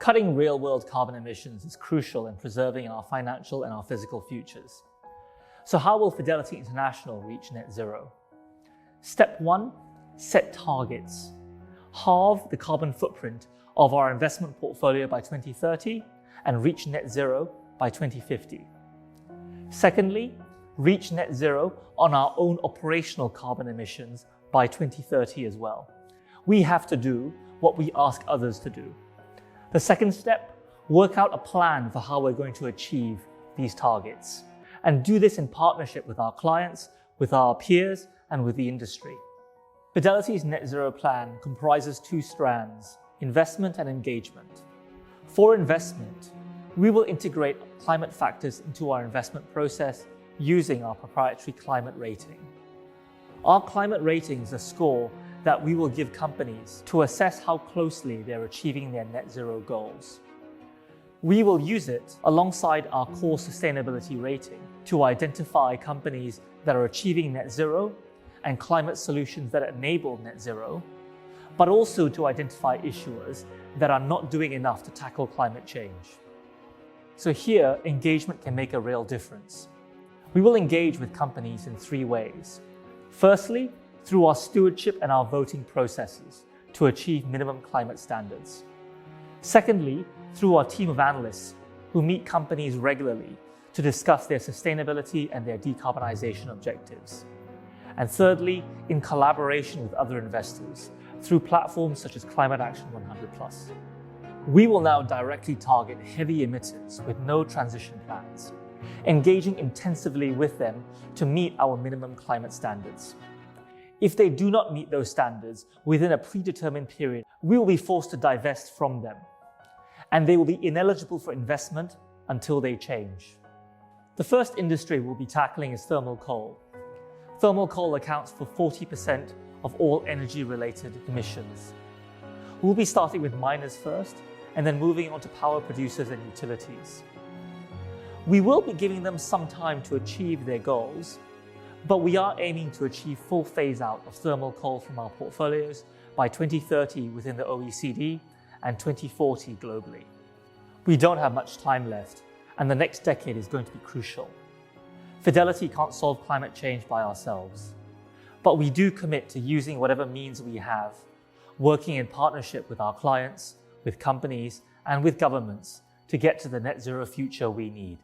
Cutting real-world carbon emissions is crucial in preserving our financial and our physical futures. So how will Fidelity International reach net zero? Step 1, set targets. Halve the carbon footprint of our investment portfolio by 2030 and reach net zero by 2050. Secondly, reach net zero on our own operational carbon emissions by 2030 as well. We have to do what we ask others to do. The second step, work out a plan for how we're going to achieve these targets, and do this in partnership with our clients, with our peers, and with the industry. Fidelity's net zero plan comprises 2 strands, investment and engagement. For investment, we will integrate climate factors into our investment process using our proprietary climate rating. Our climate rating is a score that we will give companies to assess how closely they're achieving their net zero goals. We will use it alongside our core sustainability rating to identify companies that are achieving net zero and climate solutions that enable net zero, but also to identify issuers that are not doing enough to tackle climate change. So here, engagement can make a real difference. We will engage with companies in 3 ways. Firstly, through our stewardship and our voting processes to achieve minimum climate standards. Secondly, through our team of analysts who meet companies regularly to discuss their sustainability and their decarbonisation objectives. And thirdly, in collaboration with other investors through platforms such as Climate Action 100+. We will now directly target heavy emitters with no transition plans, engaging intensively with them to meet our minimum climate standards. If they do not meet those standards within a predetermined period, we will be forced to divest from them, and they will be ineligible for investment until they change. The first industry we'll be tackling is thermal coal. Thermal coal accounts for 40% of all energy-related emissions. We'll be starting with miners first, and then moving on to power producers and utilities. We will be giving them some time to achieve their goals, but we are aiming to achieve full phase-out of thermal coal from our portfolios by 2030 within the OECD and 2040 globally. We don't have much time left, and the next decade is going to be crucial. Fidelity can't solve climate change by ourselves, but we do commit to using whatever means we have, working in partnership with our clients, with companies, and with governments to get to the net zero future we need.